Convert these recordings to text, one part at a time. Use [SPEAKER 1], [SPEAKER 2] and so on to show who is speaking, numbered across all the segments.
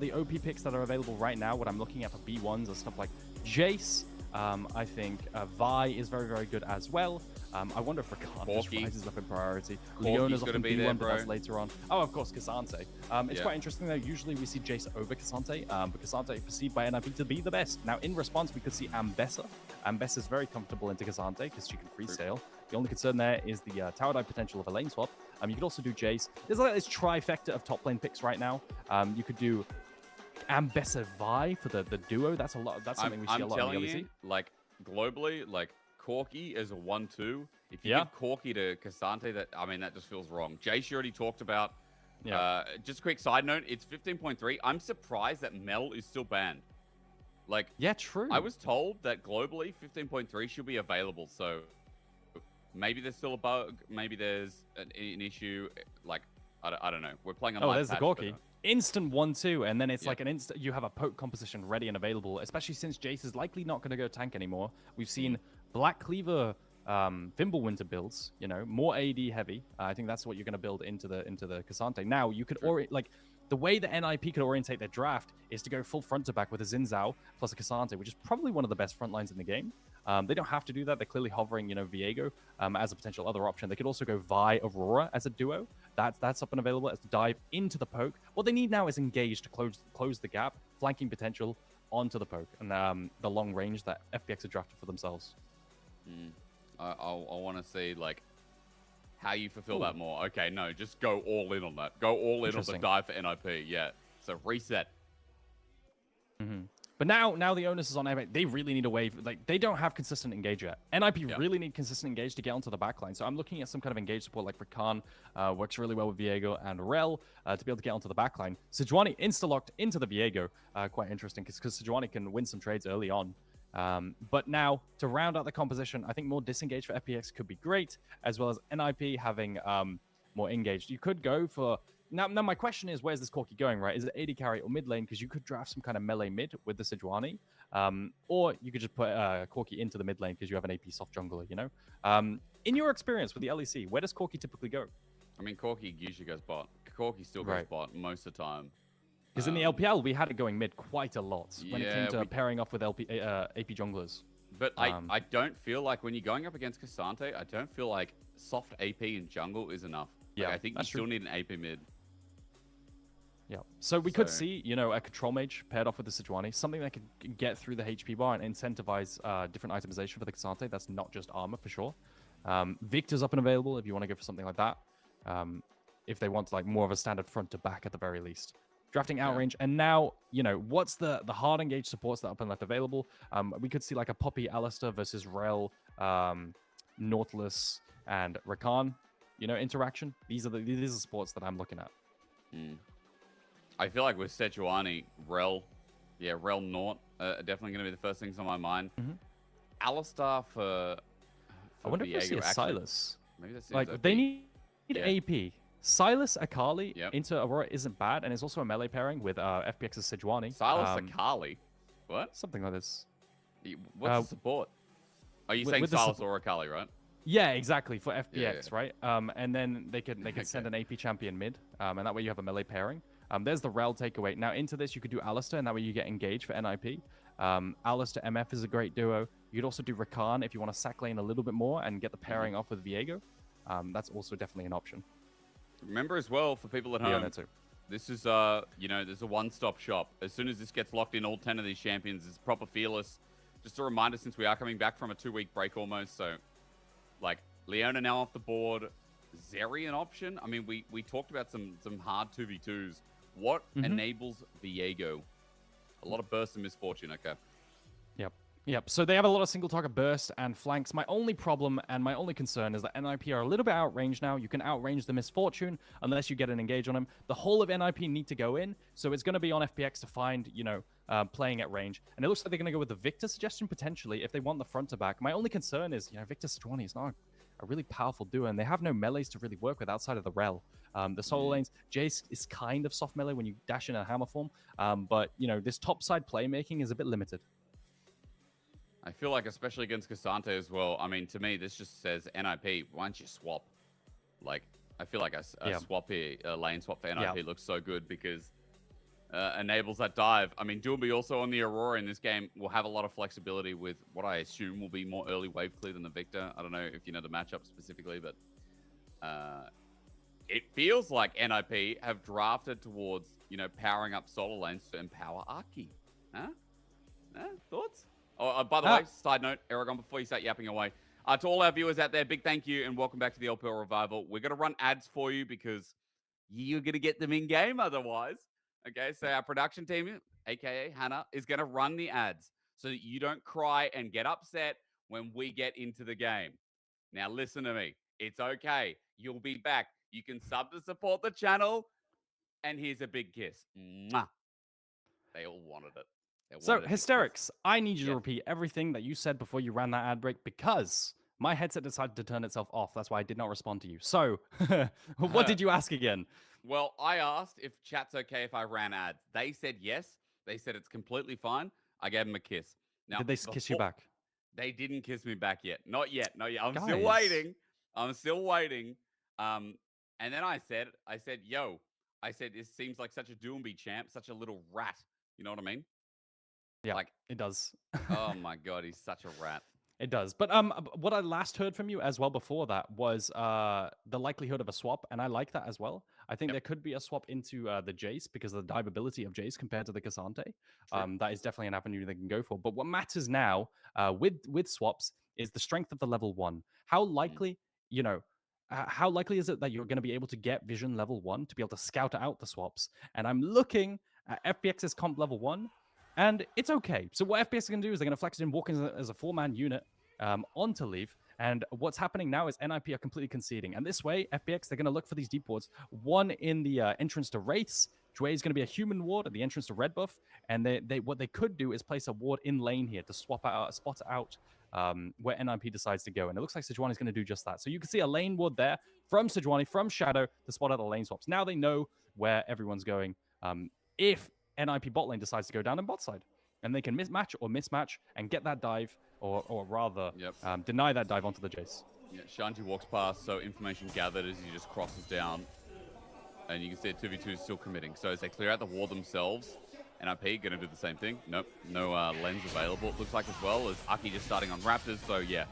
[SPEAKER 1] the OP picks that are available right now, what I'm looking at for B1s are stuff like Jace. I think Vi is very, very good as well. I wonder if Rakan just rises up in priority. Leona's up in B1, but that's later on. Oh, of course, K'Sante. It's quite interesting, though. Usually we see Jace over K'Sante, but K'Sante perceived by NIP to be the best. Now, in response, we could see Ambessa. Ambessa is very comfortable into K'Sante because she can free sail. The only concern there is the tower dive potential of a lane swap. You could also do Jace. There's like this trifecta of top lane picks right now. You could do Ambessa Vi for the duo. That's a lot. That's something we see a lot in the LEC.
[SPEAKER 2] Like globally, like Corki is a 1-2. If you give Corki to K'Sante, that just feels wrong. Jace, you already talked about. Just a quick side note, it's 15.3. I'm surprised that Mel is still banned. Like,
[SPEAKER 1] yeah, true.
[SPEAKER 2] I was told that globally 15.3 should be available. So maybe there's still a bug. Maybe there's an issue. Like, I don't know. We're playing on.
[SPEAKER 1] Oh, there's the Corki. Instant 1-2, and then it's like an instant. You have a poke composition ready and available, especially since Jace is likely not going to go tank anymore. We've seen Black Cleaver Fimbulwinter builds, more AD heavy. I think that's what you're going to build into the K'Sante. Now you could the way that NIP could orientate their draft is to go full front to back with a Xin Zhao plus a K'Sante, which is probably one of the best front lines in the game. They don't have to do that. They're clearly hovering, Viego as a potential other option. They could also go Vi Aurora as a duo. That's up and available as to dive into the poke. What they need now is engage to close the gap, flanking potential onto the poke, and the long range that FPX have drafted for themselves.
[SPEAKER 2] I want to see like how you fulfill that more. Okay, no, just go all in on that. Go all in on the dive for NIP. Yeah. So reset.
[SPEAKER 1] But now the onus is on NIP. They really need a wave. Like, they don't have consistent engage yet. NIP really need consistent engage to get onto the backline. So I'm looking at some kind of engage support like Rakan. Works really well with Viego and Rel to be able to get onto the backline. Sejuani insta-locked into the Viego. Quite interesting because Sejuani can win some trades early on. But now, to round out the composition, I think more disengage for FPX could be great, as well as NIP having more engaged. You could go for... Now, my question is, where's this Corki going, right? Is it AD carry or mid lane? Because you could draft some kind of melee mid with the Sejuani. Or you could just put Corki into the mid lane because you have an AP soft jungler, In your experience with the LEC, where does Corki typically go?
[SPEAKER 2] I mean, Corki usually goes bot. Corki still goes bot most of the time.
[SPEAKER 1] Because in the LPL, we had it going mid quite a lot when it came to pairing off with AP junglers.
[SPEAKER 2] But I don't feel like when you're going up against K'Sante, I don't feel like soft AP in jungle is enough. Like, I think you still need an AP mid.
[SPEAKER 1] Yeah. So we could see, a control mage paired off with the Sejuani, something that could get through the HP bar and incentivize different itemization for the K'Sante. That's not just armor for sure. Victor's up and available if you want to go for something like that. If they want like more of a standard front to back at the very least. Drafting outrange, and now, what's the hard engage supports that are up and left available? We could see like a Poppy Alistair versus Rel, Nautilus, and Rakan, interaction. These are supports that I'm looking at.
[SPEAKER 2] I feel like with Sejuani, Rel Naut, definitely going to be the first things on my mind. Alistar for
[SPEAKER 1] I wonder if we see a Silas.
[SPEAKER 2] Maybe that's
[SPEAKER 1] like they need AP. Silas Akali into Aurora isn't bad, and it's also a melee pairing with FPX's Sejuani.
[SPEAKER 2] Silas Akali? What?
[SPEAKER 1] Something like this.
[SPEAKER 2] What's the support? Are you saying Silas or Akali, right?
[SPEAKER 1] Yeah, exactly, for FPX, right? And then they could send an AP champion mid, and that way you have a melee pairing. There's the Rel takeaway. Now into this, you could do Alistair, and that way you get engaged for NIP. Alistair MF is a great duo. You could also do Rakan if you want to sack lane a little bit more and get the pairing off with Viego. That's also definitely an option.
[SPEAKER 2] Remember as well, for people at home, this is, there's a one-stop shop. As soon as this gets locked in, all 10 of these champions is proper fearless. Just a reminder, since we are coming back from a 2-week break almost, so, like, Leona now off the board. Zeri an option? I mean, we talked about some hard 2v2s. What enables Viego? A lot of bursts and misfortune, okay.
[SPEAKER 1] Yep. So they have a lot of single target burst and flanks. My only problem and my only concern is that NIP are a little bit outrange now. You can outrange the misfortune unless you get an engage on him. The whole of NIP need to go in, so it's going to be on FPX to find, playing at range. And it looks like they're going to go with the Victor suggestion potentially if they want the front to back. My only concern is, Victor Sejuani is not a really powerful duo, and they have no melees to really work with outside of the Rel. The solo lanes, Jace is kind of soft melee when you dash in a hammer form, but, this topside playmaking is a bit limited.
[SPEAKER 2] I feel like, especially against K'Sante as well, I mean, to me, this just says NIP, why don't you swap? Like, I feel like a swap here, a lane swap for NIP looks so good because enables that dive. I mean, Doomby also on the Aurora in this game will have a lot of flexibility with what I assume will be more early wave clear than the Victor. I don't know if you know the matchup specifically, but it feels like NIP have drafted towards, you know, powering up solo lanes to empower Aki. Huh? Thoughts? Oh, by the way, side note, Eragon, before you start yapping away, to all our viewers out there, big thank you and welcome back to the LPL Revival. We're going to run ads for you because you're going to get them in-game otherwise. Okay, so our production team, a.k.a. Hannah, is going to run the ads so that you don't cry and get upset when we get into the game. Now, listen to me. It's okay. You'll be back. You can sub to support the channel. And here's a big kiss. Mwah. They all wanted it.
[SPEAKER 1] So, Hysterics, I need you to repeat everything that you said before you ran that ad break because my headset decided to turn itself off. That's why I did not respond to you. So, what did you ask again?
[SPEAKER 2] Well, I asked if chat's okay if I ran ads. They said yes. They said it's completely fine. I gave them a kiss. Now,
[SPEAKER 1] did they kiss you back?
[SPEAKER 2] They didn't kiss me back yet. Not yet. I'm still waiting. I'm still waiting. And then I said, yo, this seems like such a Doomby champ, such a little rat. You know what I mean?
[SPEAKER 1] Yeah, like it does.
[SPEAKER 2] Oh my God, he's such a rat.
[SPEAKER 1] It does. But what I last heard from you as well before that was the likelihood of a swap, and I like that as well. I think there could be a swap into the Jwei because of the dive ability of Jwei compared to the K'Sante. That is definitely an avenue they can go for. But what matters now with swaps is the strength of the level 1. How likely, you know, how likely is it that you're going to be able to get vision level 1 to be able to scout out the swaps? And I'm looking at FPX's comp level 1. And it's okay. So what FPX is going to do is they're going to flex it in, walk in as a 4-man unit onto leave. And what's happening now is NIP are completely conceding. And this way, FPX, they're going to look for these deep wards. One in the entrance to Wraiths. Jwei is going to be a human ward at the entrance to Red Buff. And what they could do is place a ward in lane here to spot out where NIP decides to go. And it looks like Sejuani is going to do just that. So you can see a lane ward there from Sejuani, from Shadow, to spot out the lane swaps. Now they know where everyone's going. If NIP bot lane decides to go down in bot side, and they can mismatch and get that dive, or rather deny that dive onto the Jwei.
[SPEAKER 2] Yeah, Shanji walks past, so information gathered as he just crosses down, and you can see 2v2 is still committing. So as they clear out the wall themselves, NIP going to do the same thing. Nope, no lens available, it looks like, as well as Aki just starting on Raptors. So yeah,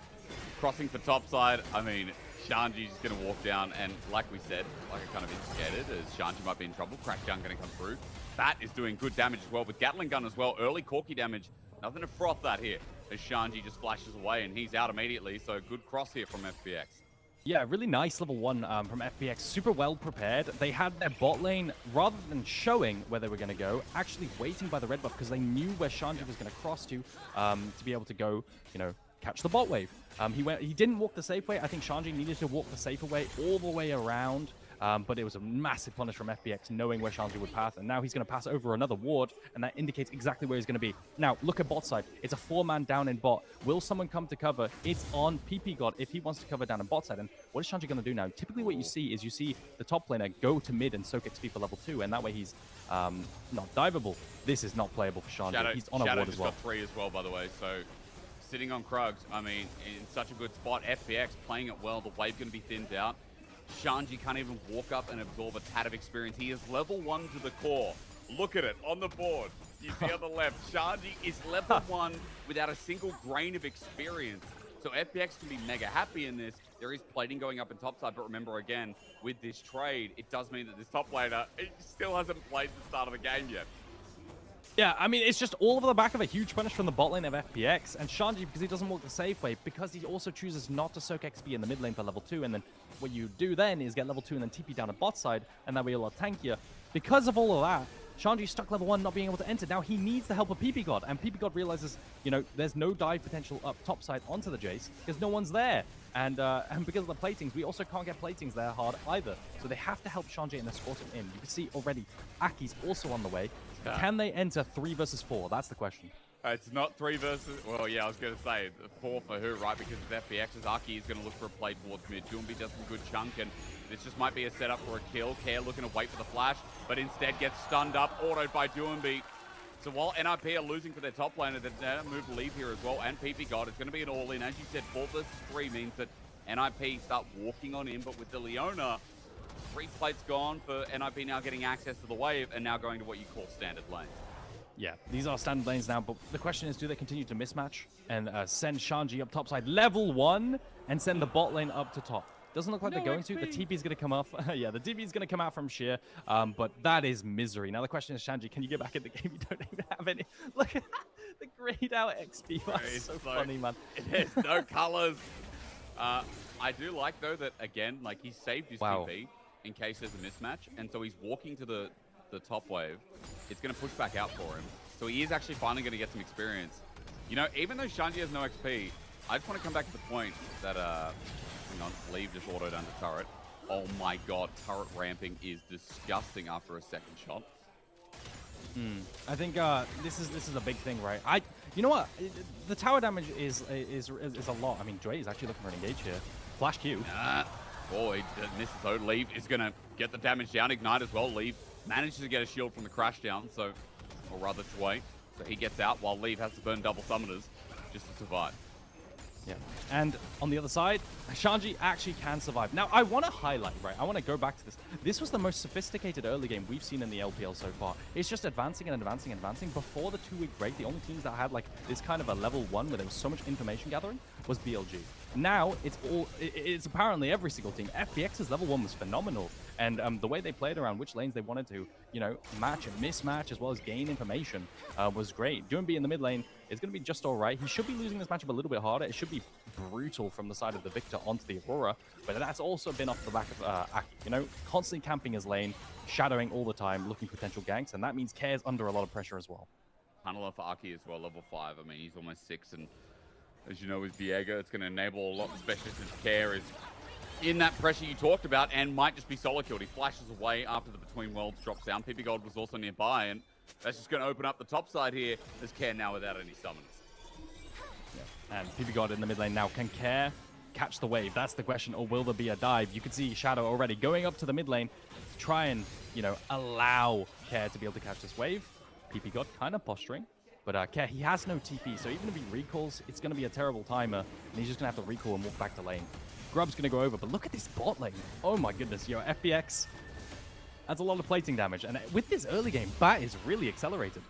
[SPEAKER 2] crossing for top side. I mean, Shanji's going to walk down, and like we said, like I kind of indicated, as Shanji might be in trouble, Crackdown going to come through. That is doing good damage as well with Gatling Gun as well. Early Corky damage. Nothing to froth that here as Shanji just flashes away and he's out immediately. So good cross here from FPX.
[SPEAKER 1] Yeah, really nice level 1 from FPX. Super well prepared. They had their bot lane, rather than showing where they were going to go, actually waiting by the red buff because they knew where Shanji was going to cross to be able to go, you know, catch the bot wave. He didn't walk the safe way. I think Shanji needed to walk the safer way all the way around. But it was a massive punish from FPX, knowing where Shanji would pass. And now he's going to pass over another ward, and that indicates exactly where he's going to be. Now, look at bot side. It's a 4-man down in bot. Will someone come to cover? It's on ppgod if he wants to cover down in bot side. And what is Shanji going to do now? Typically what you see is you see the top laner go to mid and soak XP for level 2, and that way he's not diveable. This is not playable for Shanji. He's on a ward as well.
[SPEAKER 2] Got 3 as well, by the way. So sitting on Krugs, I mean, in such a good spot. FPX playing it well. The wave going to be thinned out. Shanji can't even walk up and absorb a tad of experience. He is level 1 to the core. Look at it on the board. You see on the left, Shanji is level 1 without a single grain of experience. So FPX can be mega happy in this. There is plating going up in top side, but remember again, with this trade, it does mean that this top laner, it still hasn't played the start of the game yet.
[SPEAKER 1] Yeah, I mean, it's just all over the back of a huge punish from the bot lane of FPX. And Shanji, because he doesn't walk the safe way, because he also chooses not to soak XP in the mid lane for level 2. And then what you do then is get level 2 and then TP down a bot side, and that way you'll tankier. Because of all of that, Shanji's stuck level 1, not being able to enter. Now he needs the help of ppgod, and ppgod realizes, you know, there's no dive potential up top side onto the Jwei because no one's there. And because of the platings, we also can't get platings there hard either. So they have to help Shanji and escort him in. You can see already, Aki's also on the way. Can they enter 3 versus 4? That's the question.
[SPEAKER 2] It's not 3 versus... Well, yeah, I was going to say 4 for who, right? Because with FPX's Aki is going to look for a play towards mid. Doomby does some good chunk, and this just might be a setup for a kill. Care looking to wait for the flash, but instead gets stunned up, autoed by Doomby. So while NIP are losing for their top laner, they move to leave here as well, and ppgod, it's going to be an all-in. As you said, 4 versus 3 means that NIP start walking on in, but with the Leona, 3 plates gone for NIP now getting access to the wave and now going to what you call standard lanes.
[SPEAKER 1] Yeah, these are standard lanes now, but the question is, do they continue to mismatch and send Shanji up topside level 1 and send the bot lane up to top? Doesn't look like they're going to. The TP is going to come off. Yeah, the TP is going to come out from Sheer, but that is misery. Now the question is, Shanji, can you get back in the game? You don't even have any. Look at the grayed out XP. That's so funny, man.
[SPEAKER 2] It has no colors. I do like, though, that, again, like, he saved his TP in case there's a mismatch, and so he's walking to the top wave. It's going to push back out for him. So he is actually finally going to get some experience. You know, even though Shanji has no XP, I just want to come back to the point that, hang on, Leave just autoed under turret. Oh my god, turret ramping is disgusting after a second shot.
[SPEAKER 1] I think this is a big thing, right? You know what? The tower damage is a lot. I mean, Jwei is actually looking for an engage here. Flash Q.
[SPEAKER 2] Oh, he misses though. Leave is going to get the damage down. Ignite as well. Leave manages to get a shield from the crash down, so, or rather Jwei. So he gets out while Leave has to burn double summoners just to survive.
[SPEAKER 1] Yeah, and on the other side, Shanji actually can survive. Now, I want to highlight, right? I want to go back to this. This was the most sophisticated early game we've seen in the LPL so far. It's just advancing and advancing and advancing. Before the 2-week break, the only teams that had like this kind of a level 1 where there was so much information gathering was BLG. Now, it's apparently every single team. FPX's level 1 was phenomenal. And the way they played around which lanes they wanted to, you know, match and mismatch as well as gain information was great. Jwei in the mid lane is going to be just all right. He should be losing this matchup a little bit harder. It should be brutal from the side of the Victor onto the Aurora, but that's also been off the back of Aki, you know, constantly camping his lane, shadowing all the time, looking for potential ganks, and that means Care's under a lot of pressure as well.
[SPEAKER 2] Handler for Aki as well, level 5. I mean, he's almost 6, and as you know, with Viego, it's going to enable a lot, especially since Care is in that pressure you talked about and might just be solo killed. He flashes away after the Between Worlds drops down. ppgod was also nearby, and that's just going to open up the top side here as Care now without any summons.
[SPEAKER 1] Yeah. And ppgod in the mid lane now. Can Care catch the wave? That's the question, or will there be a dive? You can see Shadow already going up to the mid lane to try and, you know, allow Care to be able to catch this wave. ppgod kind of posturing. But Care, he has no TP, so even if he recalls, it's going to be a terrible timer, and he's just going to have to recall and walk back to lane. Grub's going to go over, but look at this bot lane. Oh my goodness, yo, FPX, that's a lot of plating damage. And with this early game, Bat is really accelerated.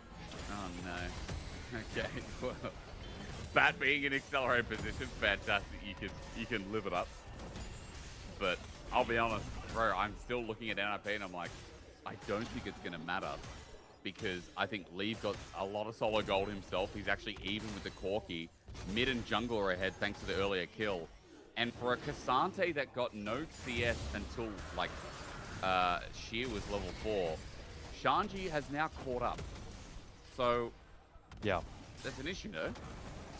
[SPEAKER 2] Oh no. Okay, well, Bat being in accelerated position, fantastic. You can live it up. But I'll be honest, bro, I'm still looking at NIP and I'm like, I don't think it's going to matter. Because I think Leave got a lot of solo gold himself. He's actually even with the Corki. Mid and jungle are ahead thanks to the earlier kill. And for a Cassante that got no CS until, like, Sheer was level 4, Shanji has now caught up. So,
[SPEAKER 1] yeah,
[SPEAKER 2] that's an issue, no?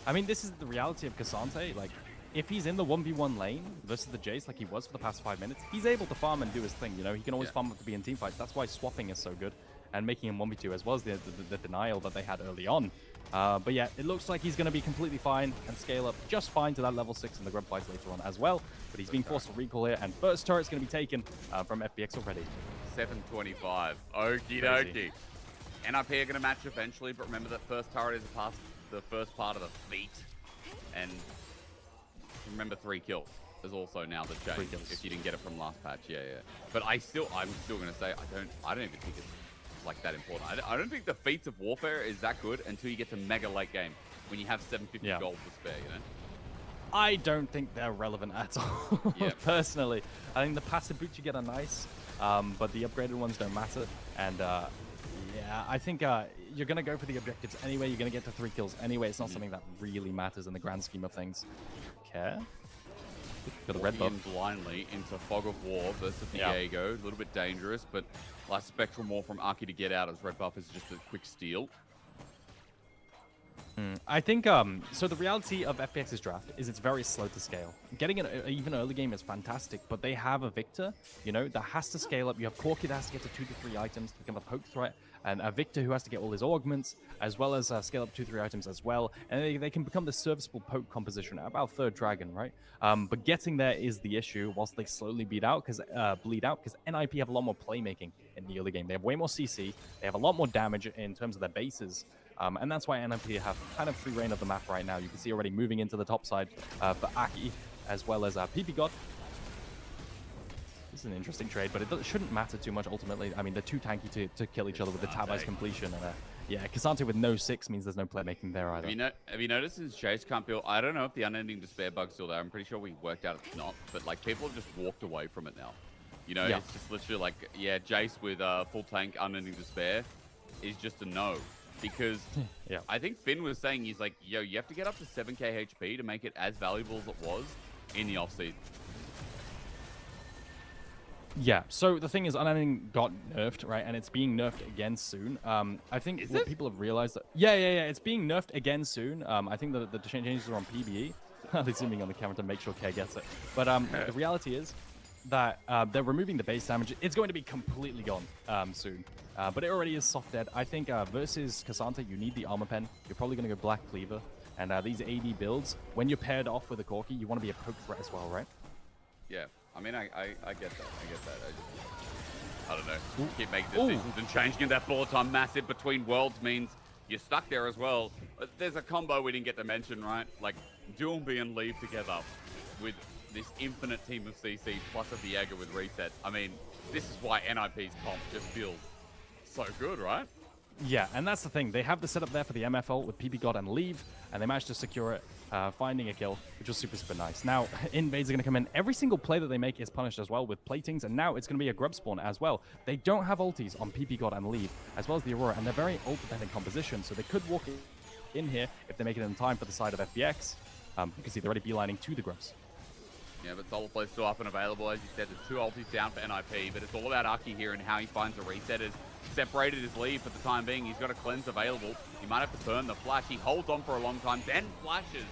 [SPEAKER 1] I mean, this is the reality of Cassante. Like, if he's in the 1v1 lane versus the Jace like he was for the past 5 minutes, he's able to farm and do his thing, you know? He can always farm up to be in team fights. That's why swapping is so good. And making him 1v2 as well as the denial that they had early on. But yeah, it looks like he's going to be completely fine and scale up just fine to that level 6 in the grub fights later on as well. But he's being forced to recall here, and first turret's going to be taken from FPX already.
[SPEAKER 2] 725. Okie dokie. NIP are going to match eventually, but remember that first turret is past the first part of the feat. And remember 3 kills is also now the change if you didn't get it from last patch. Yeah. But I'm still going to say I don't even think it's like that important. I don't think the feats of warfare is that good until you get to mega late game when you have 750 gold to spare, you know?
[SPEAKER 1] I don't think they're relevant at all, personally. I think the passive boots you get are nice, but the upgraded ones don't matter. And yeah, I think you're going to go for the objectives anyway. You're going to get to 3 kills anyway. It's not something that really matters in the grand scheme of things. Care? Got a red buff.
[SPEAKER 2] Blindly into Fog of War versus Viego. A little bit dangerous, but last Spectral more from Aki to get out as red buff is just a quick steal.
[SPEAKER 1] I think, so the reality of FPX's draft is it's very slow to scale. Getting an even early game is fantastic, but they have a Victor, you know, that has to scale up. You have Corki that has to get to 2 to 3 items to become a poke threat, and a Victor who has to get all his augments, as well as scale up 2 to 3 items as well. And they can become the serviceable poke composition at about 3rd dragon, right? But getting there is the issue, whilst they slowly bleed out, because NIP have a lot more playmaking in the early game. They have way more CC, they have a lot more damage in terms of their bases. And that's why NIP have kind of free reign of the map right now. You can see already moving into the top side for Aki, as well as ppgod. This is an interesting trade, but it shouldn't matter too much ultimately. I mean, they're too tanky to kill each other with the tab ice completion. And yeah, Cassante with no 6 means there's no playmaking there either.
[SPEAKER 2] Have you noticed since Chase can't build, I don't know if the unending despair bug's still there. I'm pretty sure we worked out it's not, but like people have just walked away from it now. You know, it's just literally like, yeah, Jace with full tank unending despair is just a no. Because I think Finn was saying, he's like, yo, you have to get up to 7k HP to make it as valuable as it was in the offseason.
[SPEAKER 1] Yeah, so the thing is, Unending got nerfed, right? And it's being nerfed again soon. I think what people have realized that... Yeah, it's being nerfed again soon. I think that the changes are on PBE. They're zooming on the camera to make sure Care gets it. But the reality is that they're removing the base damage. It's going to be completely gone soon. But it already is soft dead. I think versus Cassante, you need the armor pen. You're probably going to go Black Cleaver. And these AD builds, when you're paired off with a Corki, you want to be a poke threat as well, right?
[SPEAKER 2] Yeah. I mean, I get that. I get that. I don't know. Keep making decisions and changing it. That bullet time massive between worlds means you're stuck there as well. There's a combo we didn't get to mention, right? Like, Doomby and Leave together with this infinite team of CC plus a Viego with reset. I mean, this is why NIP's comp just feels so good, right?
[SPEAKER 1] Yeah, and that's the thing. They have the setup there for the MFL with ppgod and Leave, and they managed to secure it, finding a kill, which was super, super nice. Now, invades are going to come in. Every single play that they make is punished as well with platings, and now it's going to be a grub spawn as well. They don't have ultis on ppgod and Leave, as well as the Aurora, and they're very ult-dependent composition, so they could walk in here if they make it in time for the side of FPX. You can see they're already beelining to the grubs.
[SPEAKER 2] Yeah, but Solo Play's still up and available. As you said, there's 2 ultis down for NIP, but it's all about Aki here and how he finds a reset. As separated his Leave for the time being. He's got a cleanse available. He might have to burn the flash. He holds on for a long time, then flashes.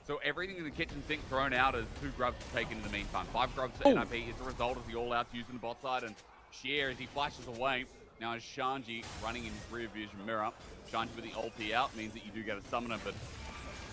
[SPEAKER 2] So everything in the kitchen sink thrown out as 2 grubs taken in the meantime. 5 grubs for NIP is the result of the all-outs using the bot side, and Sheer as he flashes away. Now is Shanji running in his rear vision mirror. Shanji with the ulti out means that you do get a summoner, but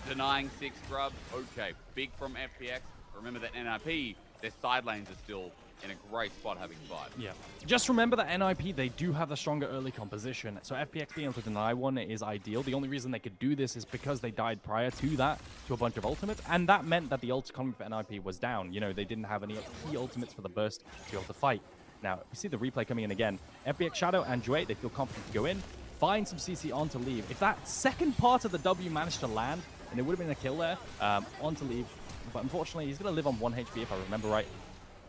[SPEAKER 2] denying 6 grubs, okay. Big from FPX. Remember that NIP, their side lanes are still in a great spot having 5.
[SPEAKER 1] Yeah. Just remember that NIP, they do have the stronger early composition. So FPX being able to deny one is ideal. The only reason they could do this is because they died prior to that to a bunch of ultimates. And that meant that the ult coming for NIP was down. You know, they didn't have any key ultimates for the burst to be able to fight. Now, we see the replay coming in again. FPX Shadow and Jwei, they feel confident to go in, find some CC on to Leave. If that second part of the W managed to land, and it would have been a kill there, on to Leave. But unfortunately, he's going to live on 1 HP if I remember right.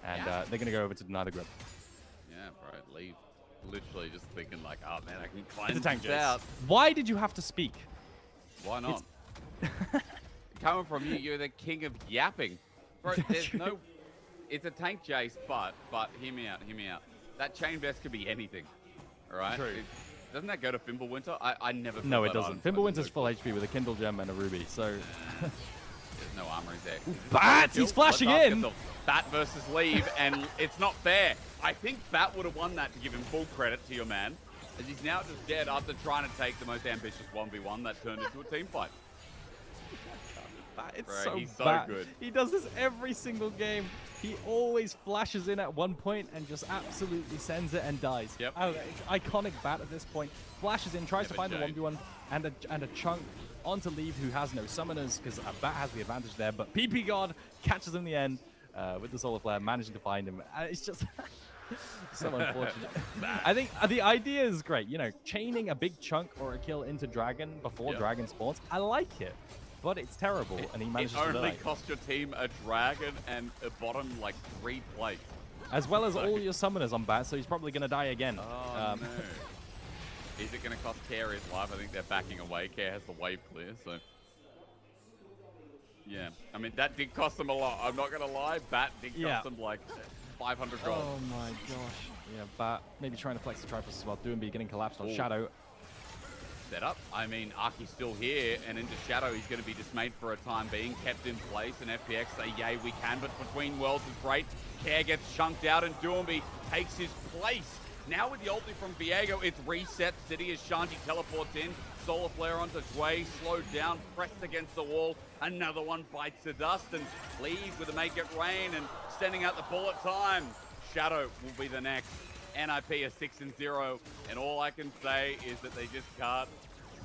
[SPEAKER 1] And they're going to go over to deny the grub.
[SPEAKER 2] Yeah, bro. Leave. Literally just thinking like, oh man, I can cleanse
[SPEAKER 1] it's a tank
[SPEAKER 2] this out.
[SPEAKER 1] Why did you have to speak?
[SPEAKER 2] Why not? Coming from you, you're the king of yapping. Bro, there's no... It's a tank Jace, but hear me out. That chain vest could be anything. Alright?
[SPEAKER 1] True.
[SPEAKER 2] Doesn't that go to Fimbulwinter? I never feel
[SPEAKER 1] No, it doesn't. Fimbulwinter's full HP with a Kindle Gem and a Ruby, so...
[SPEAKER 2] There's no armory there.
[SPEAKER 1] Bats! He's flashing in!
[SPEAKER 2] Bat versus Leave, and it's not fair. I think Bat would have won that to give him full credit to your man, as he's now just dead after trying to take the most ambitious 1v1 that turned into a team fight.
[SPEAKER 1] It's
[SPEAKER 2] Bro, he's so
[SPEAKER 1] bad.
[SPEAKER 2] good.
[SPEAKER 1] He does this every single game. He always flashes in at one point and just absolutely sends it and dies.
[SPEAKER 2] Yep.
[SPEAKER 1] Oh, it's iconic Bat at this point. Flashes in, tries to find the 1v1 and a chunk onto Leave, who has no summoners because Bat has the advantage there. But ppgod catches him in the end with the Solar Flare, managing to find him. It's just so unfortunate. I think the idea is great. You know, chaining a big chunk or a kill into Dragon before Dragon spawns. I like it. But it's terrible, and he manages to die.
[SPEAKER 2] It only cost your team a Dragon and a bottom, like, 3 plates.
[SPEAKER 1] As well as all your summoners on Bat, so he's probably going to die again.
[SPEAKER 2] Oh, no. Is it going to cost Care his life? I think they're backing away. Care has the wave clear, so... Yeah. I mean, that did cost them a lot. I'm not going to lie. Bat did cost them, like, 500 gold.
[SPEAKER 1] Oh, my gosh. Yeah, Bat maybe trying to flex the Triforce as well. Doomby getting collapsed on Shadow.
[SPEAKER 2] Setup. I mean, Aki's still here, and into Shadow, he's going to be dismayed for a time being, kept in place, and FPX say, yay, we can, but between worlds is great. Care gets chunked out, and Doomby takes his place. Now with the ulti from Viego, it's reset city as Shanji teleports in. Solar Flare onto Jwei, slowed down, pressed against the wall. Another one bites the dust, and Leave with a make it rain, and sending out the bullet time. Shadow will be the next. NIP are 6-0, and all I can say is that they just can't,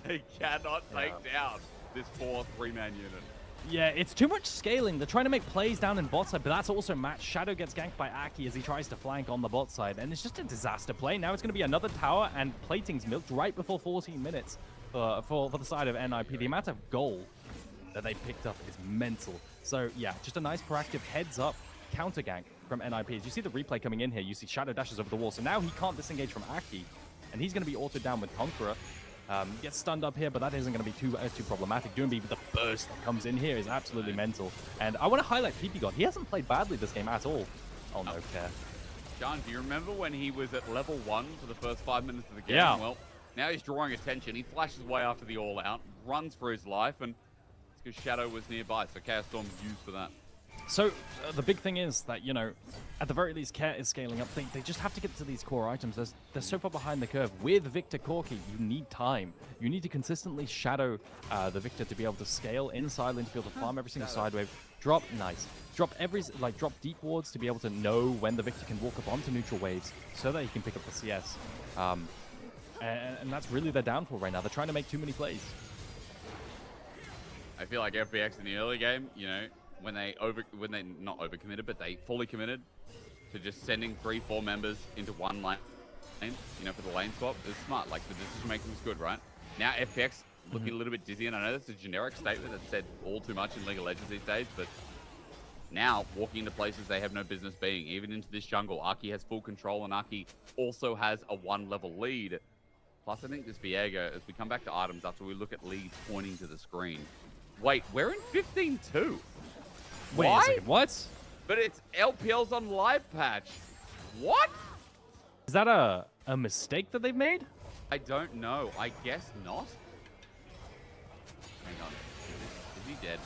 [SPEAKER 2] they cannot take down this 4 3-man unit.
[SPEAKER 1] Yeah, it's too much scaling. They're trying to make plays down in bot side, but that's also matched. Shadow gets ganked by Aki as he tries to flank on the bot side, and it's just a disaster play. Now it's going to be another tower, and plating's milked right before 14 minutes for the side of NIP. The amount of gold that they picked up is mental. So, yeah, just a nice proactive heads-up counter gank from NIP. As you see the replay coming in here, you see Shadow dashes over the wall, so now he can't disengage from Aki, and he's going to be autoed down with Conqueror. Gets stunned up here, but that isn't going to be too problematic. Doomby with the burst that comes in here is absolutely mental. And I want to highlight ppgod. He hasn't played badly this game at all. Oh, no care.
[SPEAKER 2] John, do you remember when he was at level 1 for the first 5 minutes of the game?
[SPEAKER 1] Yeah.
[SPEAKER 2] Well, now he's drawing attention. He flashes way after the all-out, runs for his life, and it's because Shadow was nearby, so Chaos Storm's used for that.
[SPEAKER 1] So the big thing is that, you know, at the very least, Care is scaling up. They just have to get to these core items. They're so far behind the curve. With Victor Corki, you need time. You need to consistently shadow the Victor to be able to scale inside lane, to be able to farm every single side wave. Drop drop deep wards to be able to know when the Victor can walk up onto neutral waves so that he can pick up the CS. And that's really their downfall right now. They're trying to make too many plays.
[SPEAKER 2] I feel like FPX in the early game, you know, when they not overcommitted, but they fully committed to just sending 3-4 members into one lane, you know, for the lane swap, is smart. Like, the decision making is good, right? Now FPX looking a little bit dizzy, and I know that's a generic statement that's said all too much in League of Legends these days, but now walking into places they have no business being, even into this jungle. Aki has full control, and Aki also has a 1-level lead. Plus, I think this Viego, as we come back to items after we look at leads pointing to the screen. Wait, we're in 15-2.
[SPEAKER 1] Wait a second, what?
[SPEAKER 2] But it's LPL's on live patch. What?
[SPEAKER 1] Is that a mistake that they've made?
[SPEAKER 2] I don't know. I guess not. Hang on. Is he dead?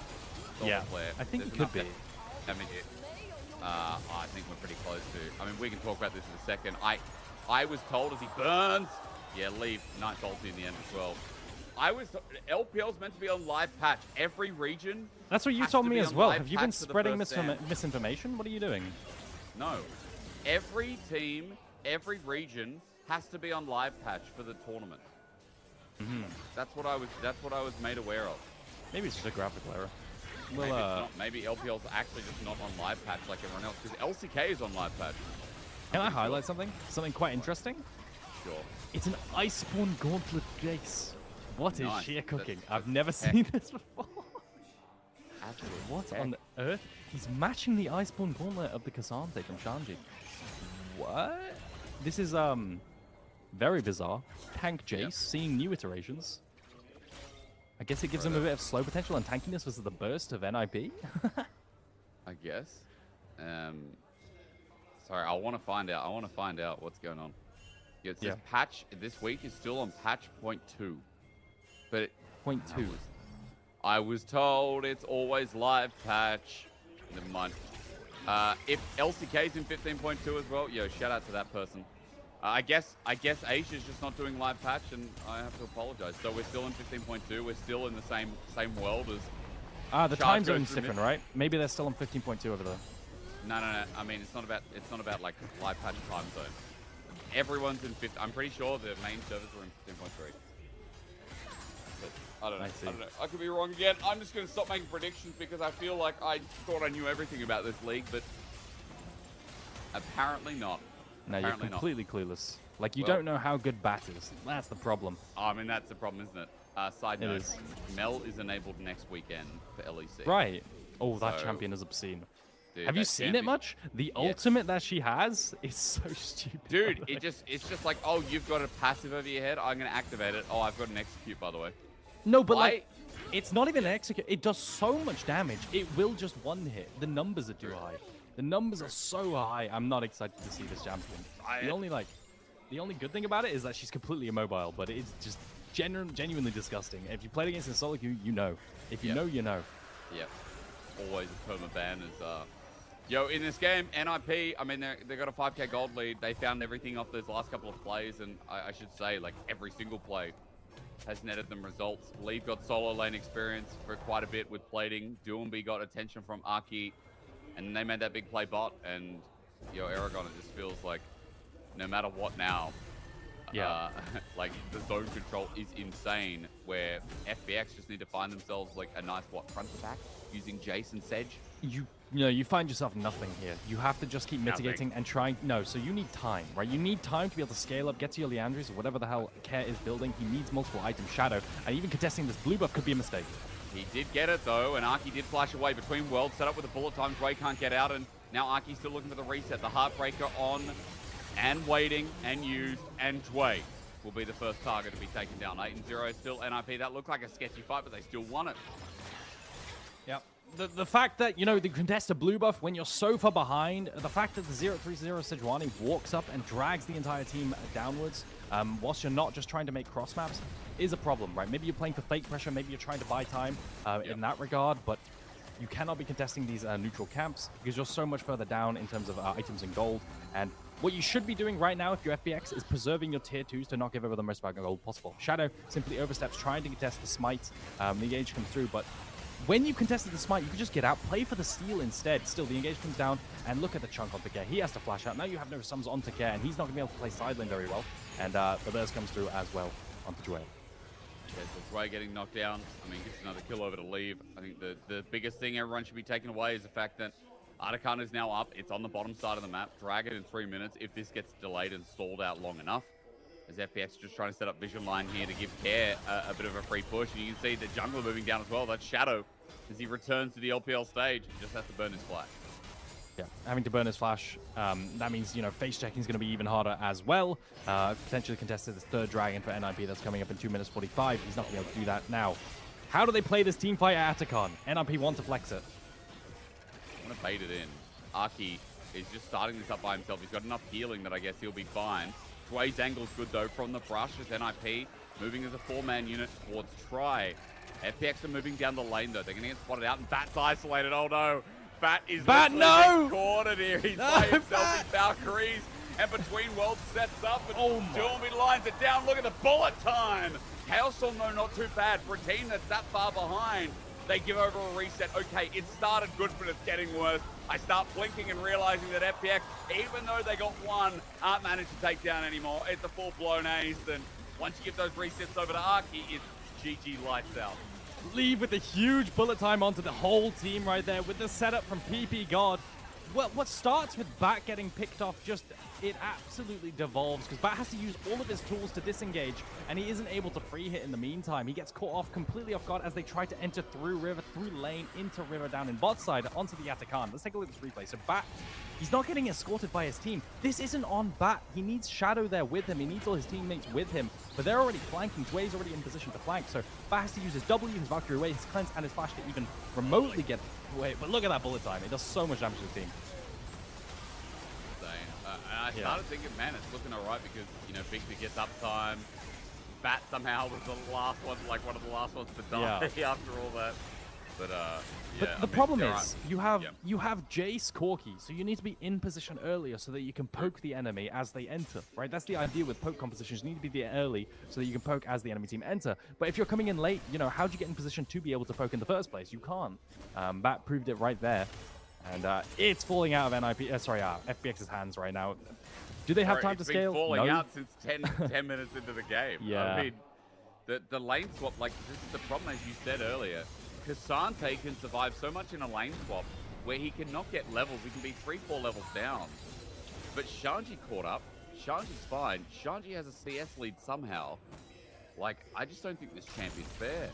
[SPEAKER 1] Yeah, I think he could be.
[SPEAKER 2] Damage it. I think we're pretty close to. I mean, we can talk about this in a second. I was told as he burns. Yeah, leave. Nice ulti in the end as well. LPL's meant to be on live patch. Every region.
[SPEAKER 1] That's what you told me as well. Have you been spreading misinformation? What are you doing?
[SPEAKER 2] No. Every team, every region has to be on live patch for the tournament. That's what I was made aware of.
[SPEAKER 1] Maybe it's just a graphical error.
[SPEAKER 2] Maybe it's not. Maybe LPL's actually just not on live patch like everyone else, because LCK is on live patch.
[SPEAKER 1] Can I highlight something? Something quite interesting?
[SPEAKER 2] Sure.
[SPEAKER 1] It's an Iceborne Gauntlet base. What is sheer cooking? I've never seen this before. What on earth? He's matching the Iceborne Gauntlet of the Cassante from Shanji. What? This is very bizarre. Tank Jace, seeing new iterations. I guess it gives him a bit of slow potential and tankiness versus the burst of NIP.
[SPEAKER 2] I guess. Sorry, I want to find out. I want to find out what's going on. Yeah, it says patch this week is still on patch 0.2. But
[SPEAKER 1] Point 2.
[SPEAKER 2] I was told it's always live patch. Never mind. If LCK's in 15.2 as well, yo, shout out to that person. I guess Asia's just not doing live patch, and I have to apologize. So we're still in 15.2. We're still in the same world as.
[SPEAKER 1] The time zone's different, right? Maybe they're still on 15.2 over there.
[SPEAKER 2] No. I mean, it's not about like live patch time zone. Everyone's in 15. I'm pretty sure the main servers are in 15.3. I don't know. I could be wrong again. I'm just going to stop making predictions because I feel like I thought I knew everything about this league, but apparently not.
[SPEAKER 1] No, you're completely clueless. Like, you don't know how good Bat is. That's the problem.
[SPEAKER 2] I mean, that's the problem, isn't it? Side note, Mel is enabled next weekend for LEC.
[SPEAKER 1] Right. Oh, that champion is obscene.
[SPEAKER 2] Dude,
[SPEAKER 1] have you seen it much? The ultimate that she has is so stupid.
[SPEAKER 2] Dude, it's just like, oh, you've got a passive over your head. I'm going to activate it. Oh, I've got an execute, by the way.
[SPEAKER 1] No, but like, it's not even an execute. It does so much damage. It will just one hit. The numbers are too high. The numbers are so high. I'm not excited to see this champion. The only good thing about it is that she's completely immobile, but it's just genuinely disgusting. If you played against a solo queue, you know. If you know, you know.
[SPEAKER 2] Yep. Always a perma ban is Yo, in this game, NIP, I mean, they got a 5k gold lead. They found everything off those last couple of plays, and I should say, like, every single play has netted them results. Leave got solo lane experience for quite a bit with plating. Doomby got attention from Aki, and they made that big play bot. And yo, Eragon, it just feels like no matter what now,
[SPEAKER 1] Yeah.
[SPEAKER 2] Like, the zone control is insane, where FPX just need to find themselves, like, a nice, front to back, using Jace and Sedge.
[SPEAKER 1] You know, you find yourself nothing here. You have to just keep mitigating and trying. No, so you need time, right? You need time to be able to scale up, get to your Leandries, or whatever the hell Care is building. He needs multiple items, Shadow, and even contesting this blue buff could be a mistake.
[SPEAKER 2] He did get it, though, and Arky did flash away between worlds, set up with a bullet time. Jwei can't get out, and now Arky's still looking for the reset. The Heartbreaker on and waiting and used, and Jwei will be the first target to be taken down. 8-0 still NIP. That looked like a sketchy fight, but they still won it.
[SPEAKER 1] Yep. The fact that, you know, they contest a blue buff when you're so far behind, the fact that the 0-3-0 Sejuani walks up and drags the entire team downwards, whilst you're not just trying to make cross maps, is a problem, right? Maybe you're playing for fake pressure, maybe you're trying to buy time in that regard, but you cannot be contesting these neutral camps because you're so much further down in terms of items and gold. And what you should be doing right now if you're FPX is preserving your tier 2s to not give over the most amount of gold possible. Shadow simply oversteps, trying to contest the smite. The engage comes through, but when you contested the smite, you could just get out, play for the steal instead. Still, the engage comes down, and look at the chunk onto Care. He has to flash out. Now you have no sums onto Care, and he's not going to be able to play side lane very well. And the burst comes through as well onto Jwei.
[SPEAKER 2] Yeah, so Jwei getting knocked down. I mean, gets another kill over to leave. I think the biggest thing everyone should be taking away is the fact that Eragon is now up. It's on the bottom side of the map. Drag it in 3 minutes if this gets delayed and stalled out long enough. As FPX just trying to set up vision line here to give Care a bit of a free push. And you can see the jungler moving down as well. That's Shadow. As he returns to the LPL stage, he just has to burn his flash.
[SPEAKER 1] Yeah, having to burn his flash, that means, you know, face checking is going to be even harder as well. Potentially contested this third dragon for NIP that's coming up in 2 minutes 45. He's not going to be able to do that now. How do they play this team fight at Eragon? NIP want to flex it.
[SPEAKER 2] I'm going to bait it in. Arky is just starting this up by himself. He's got enough healing that I guess he'll be fine. Jwei's angle's good, though, from the brush as NIP moving as a 4-man unit towards Try. FPX are moving down the lane, though. They're going to get spotted out, and Bat's isolated. Oh, no. Bat is cornered here. He's by himself. He's Valkyries. And between worlds sets up, and Dormy lines it down. Look at the bullet time. Hailstorm, though, not too bad. For a team that's that far behind, they give over a reset. Okay, it started good, but it's getting worse. I start blinking and realizing that FPX, even though they got one, aren't managed to take down anymore. It's a full-blown ace, and once you give those resets over to Arky, it's GG lights out.
[SPEAKER 1] Leave with a huge bullet time onto the whole team right there with the setup from ppgod. Well, what starts with Bat getting picked off, just it absolutely devolves because Bat has to use all of his tools to disengage, and he isn't able to free hit in the meantime. He gets caught off completely off guard as they try to enter through river, through lane, into river, down in bot side, onto the Eragon. Let's take a look at this replay. So Bat, he's not getting escorted by his team. This isn't on Bat. He needs Shadow there with him. He needs all his teammates with him, but they're already flanking. Jwei's already in position to flank, so Bat has to use his W, his Valkyrie away, his cleanse, and his flash to even remotely get away. But look at that bullet time. It does so much damage to the team.
[SPEAKER 2] And I started thinking, man, it's looking all right because, you know, Victor gets uptime. Bat somehow was the last one, like one of the last ones to die after all that. But
[SPEAKER 1] But the problem is, you have Jace Corki, so you need to be in position earlier so that you can poke the enemy as they enter, right? That's the idea with poke compositions. You need to be there early so that you can poke as the enemy team enter. But if you're coming in late, you know, how do you get in position to be able to poke in the first place? You can't. Bat proved it right there. And it's falling out of FPX's hands right now. Do they have time to scale?
[SPEAKER 2] It's been falling out since 10 minutes into the game.
[SPEAKER 1] Yeah.
[SPEAKER 2] I mean, the lane swap, like, this is the problem, as you said earlier. K'Sante can survive so much in a lane swap where he cannot get levels. He can be 3-4 levels down. But Shanji caught up. Shanji's fine. Shanji has a CS lead somehow. Like, I just don't think this champion's fair.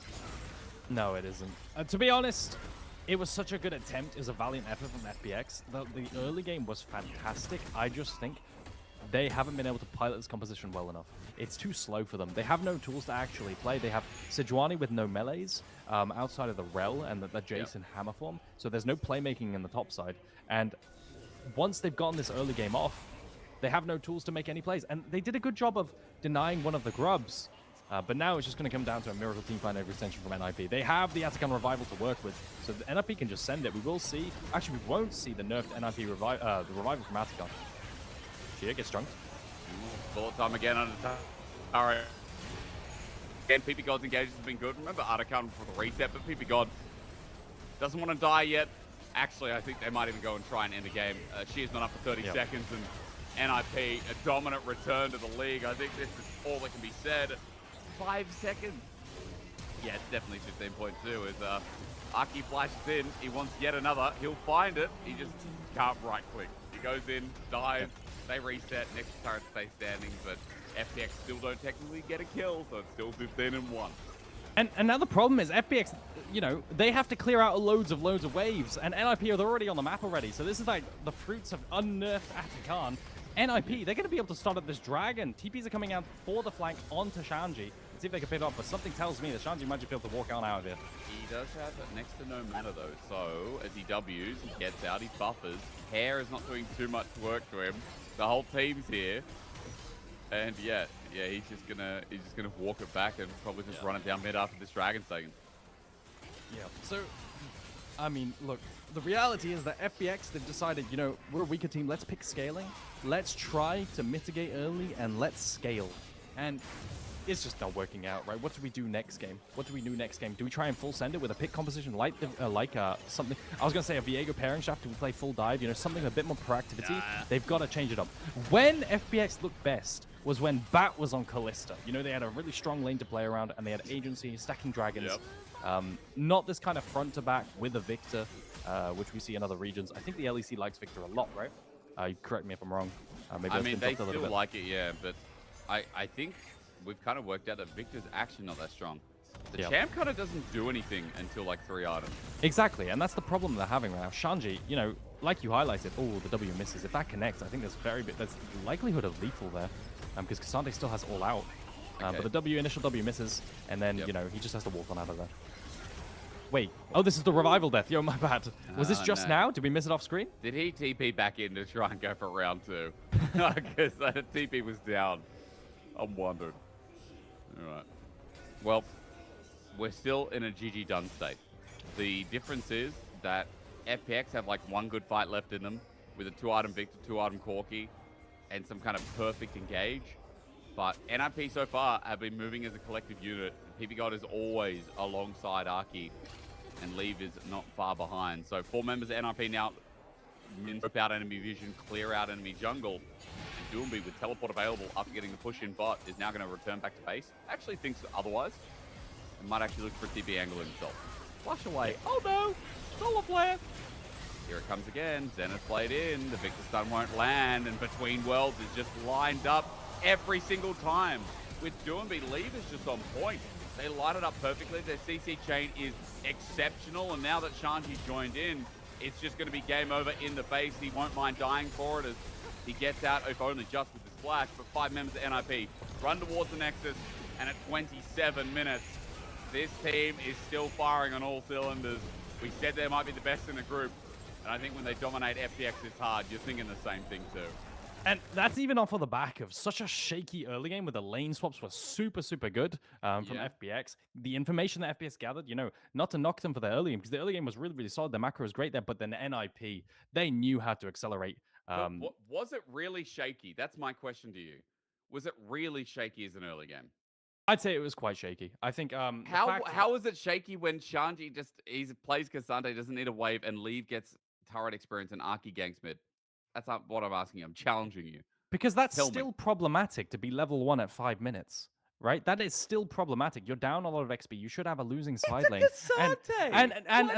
[SPEAKER 1] No, it isn't. To be honest, it was such a good attempt. It was a valiant effort from FPX. The early game was fantastic. I just think they haven't been able to pilot this composition well enough. It's too slow for them. They have no tools to actually play. They have Sejuani with no melees outside of the Rel and the Jace and Hammer form. So there's no playmaking in the top side. And once they've gotten this early game off, they have no tools to make any plays. And they did a good job of denying one of the grubs. But now it's just going to come down to a miracle team find over extension from NIP. They have the Eragon revival to work with, so the NIP can just send it. We will see. Actually, we won't see the nerfed NIP the revival from Eragon. Here gets drunked.
[SPEAKER 2] Bullet time again on the all right. Again, ppgod's engagement has been good. Remember Eragon for the reset, but ppgod doesn't want to die yet. Actually, I think they might even go and try and end the game. She is not up for 30 seconds, and NIP, a dominant return to the league. I think this is all that can be said. 5 seconds. Yeah, it's definitely 15.2 as Aki flashes in. He wants yet another. He'll find it. He just can't right-click. He goes in, dives, they reset, next turret stays standing, but FPX still don't technically get a kill, so it's still 15-1.
[SPEAKER 1] And now the problem is FPX, you know, they have to clear out loads of waves, and NIP are already on the map already, so this is like the fruits of unnerfed Atakan. NIP, they're going to be able to start up this dragon. TPs are coming out for the flank onto Shanji. Let's see if they can pick it up, but something tells me that Shanji might just be able to walk on out of here.
[SPEAKER 2] He does have next to no mana though, so as he W's, he gets out, he buffers. Hair is not doing too much work to him. The whole team's here. And yeah, he's just gonna walk it back and probably just run it down mid after this dragon's taken.
[SPEAKER 1] Yeah. So, I mean, look, the reality is that FPX, they've decided, you know, we're a weaker team. Let's pick scaling. Let's try to mitigate early and let's scale. And it's just not working out, right? What do we do next game? What do we do next game? Do we try and full send it with a pick composition like something? I was gonna say a Viego pairing shaft. Do we play full dive? You know, something with a bit more proactivity.
[SPEAKER 2] Nah.
[SPEAKER 1] They've got to change it up. When FPX looked best was when Bat was on Callista. You know, they had a really strong lane to play around, and they had agency, stacking dragons.
[SPEAKER 2] Yep.
[SPEAKER 1] Not this kind of front to back with a Victor, which we see in other regions. I think the LEC likes Victor a lot, right? You correct me if I'm wrong. Maybe
[SPEAKER 2] I mean, they still like it, yeah, but I think we've kind of worked out that Victor's actually not that strong. The champ kind of doesn't do anything until like 3 items.
[SPEAKER 1] Exactly, and that's the problem they're having right now. Shanji, you know, like you highlighted, oh, the W misses. If that connects, I think there's likelihood of lethal there, because Cassandre still has all out. But the initial W misses, and then, you know, he just has to walk on out of there. Wait, oh, this is the revival death. Yo, my bad. Was this just now? Did we miss it off screen?
[SPEAKER 2] Did he TP back in to try and go for round 2? Because the TP was down. I'm wondering. All right. Well, we're still in a GG done state. The difference is that FPX have like 1 good fight left in them with a 2-item Victor, 2-item Corki, and some kind of perfect engage. But NIP so far have been moving as a collective unit. ppgod is always alongside Aki, and Leave is not far behind. So 4 members of NIP now scope out enemy vision, clear out enemy jungle. And Doomby, with teleport available after getting the push in bot, is now going to return back to base. Actually thinks otherwise. And might actually look for a TP angle himself. Flush away. Oh no! Solar flare! Here it comes again. Zenith played in. The Victor stun won't land. And Between Worlds is just lined up every single time. With Doomby, Leave is just on point. They light it up perfectly. Their CC chain is exceptional. And now that Shanji joined in, it's just going to be game over in the base. He won't mind dying for it as he gets out, if only just with the splash. But 5 members of NIP run towards the Nexus. And at 27 minutes, this team is still firing on all cylinders. We said they might be the best in the group. And I think when they dominate FPX this hard, you're thinking the same thing too.
[SPEAKER 1] And that's even off of the back of such a shaky early game where the lane swaps were super, super good from FPX. The information that FPX gathered, you know, not to knock them for the early game, because the early game was really, really solid. The macro was great there, but then NIP, they knew how to accelerate.
[SPEAKER 2] Was it really shaky? That's my question to you. Was it really shaky as an early game?
[SPEAKER 1] I'd say it was quite shaky. I think
[SPEAKER 2] how is it shaky when Shanji he plays Cassandre, doesn't need a wave, and Leave gets turret experience and Aki ganks mid? That's not what I'm asking. I'm challenging you.
[SPEAKER 1] Because that's still problematic to be level 1 at 5 minutes, right? That is still problematic. You're down a lot of XP. You should have a losing side lane. And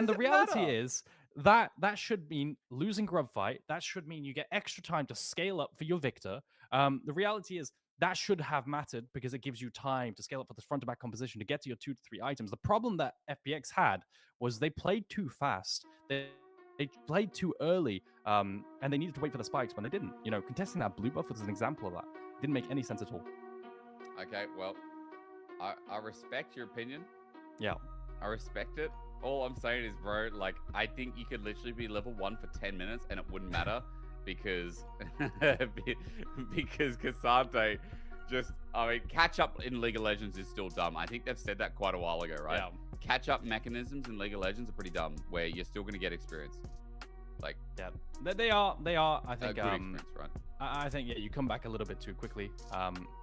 [SPEAKER 1] the reality is that should mean losing grub fight. That should mean you get extra time to scale up for your Victor. The reality is that should have mattered because it gives you time to scale up for this front-to-back composition to get to your 2 to 3 items. The problem that FPX had was they played too fast. They played too early, and they needed to wait for the spikes when they didn't. You know, contesting that blue buff was an example of that. Didn't make any sense at all.
[SPEAKER 2] Okay, well, I respect your opinion.
[SPEAKER 1] Yeah.
[SPEAKER 2] I respect it. All I'm saying is, bro, like, I think you could literally be level 1 for 10 minutes and it wouldn't matter because Cassandre just, I mean, catch up in League of Legends is still dumb. I think they've said that quite a while ago, right? Yeah. Catch-up mechanisms in League of Legends are pretty dumb, where you're still going to get experience. Like,
[SPEAKER 1] yeah, they are. I think
[SPEAKER 2] good experience, right?
[SPEAKER 1] I think you come back a little bit too quickly.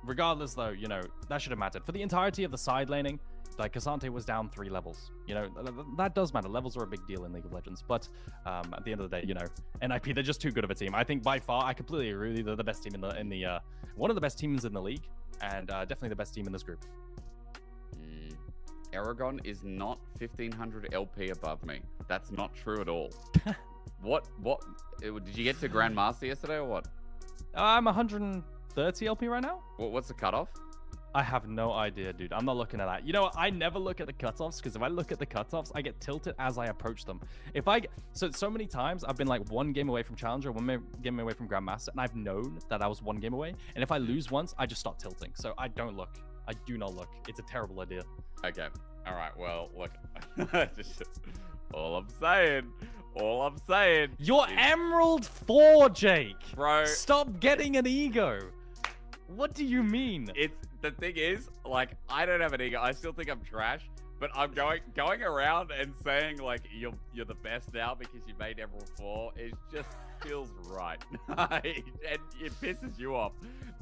[SPEAKER 1] Regardless, though, you know that should have mattered for the entirety of the side laning. Like, Cassante was down 3 levels. You know, that does matter. Levels are a big deal in League of Legends. But at the end of the day, you know, NIP, they're just too good of a team. I think by far, I completely agree with you. They're the best team in the one of the best teams in the league, and definitely the best team in this group.
[SPEAKER 2] Eragon is not 1500 LP above me. That's not true at all. What? Did you get to Grandmaster yesterday or what?
[SPEAKER 1] I'm 130 LP right now.
[SPEAKER 2] What's the cutoff?
[SPEAKER 1] I have no idea, dude. I'm not looking at that. You know what? I never look at the cutoffs, because if I look at the cutoffs, I get tilted as I approach them. If I so many times I've been like 1 game away from Challenger, 1 game away from Grandmaster, and I've known that I was 1 game away. And if I lose once, I just start tilting. So I don't look. I do not look. It's a terrible idea.
[SPEAKER 2] Okay. All right. Well, look. All I'm saying.
[SPEAKER 1] You're Emerald 4, Jake.
[SPEAKER 2] Bro.
[SPEAKER 1] Stop getting an ego. What do you mean?
[SPEAKER 2] The thing is, like, I don't have an ego. I still think I'm trash, but I'm going around and saying like you're the best now because you made Emerald 4. It just feels right, and it pisses you off.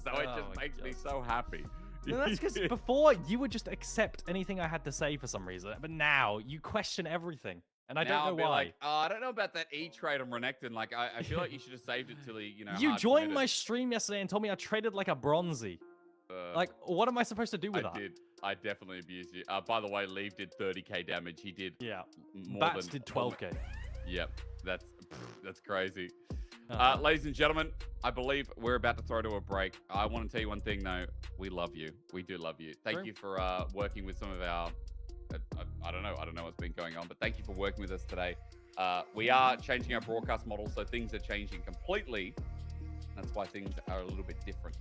[SPEAKER 2] So it just makes me so happy.
[SPEAKER 1] No, that's because before you would just accept anything I had to say for some reason, but now you question everything, and I don't know why.
[SPEAKER 2] Like, I don't know about that E trade on Renekton. Like, I feel like you should have saved it till he, you know.
[SPEAKER 1] You joined my stream yesterday and told me I traded like a bronzy. Like, what am I supposed to do with that?
[SPEAKER 2] I definitely abused you. By the way, Leave did 30k damage. He did.
[SPEAKER 1] Yeah.
[SPEAKER 2] More
[SPEAKER 1] Bats
[SPEAKER 2] than
[SPEAKER 1] did 12k.
[SPEAKER 2] Yep. That's crazy. Ladies and gentlemen, I believe we're about to throw to a break. I want to tell you one thing, though. We love you. We do love you. Thank you for working with some of our... I don't know what's been going on, but thank you for working with us today. We are changing our broadcast model, so things are changing completely. That's why things are a little bit different.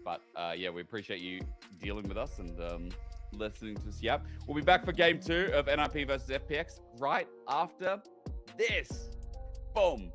[SPEAKER 2] But yeah, we appreciate you dealing with us and listening to us. Yep. We'll be back for game 2 of NIP versus FPX right after this. Boom.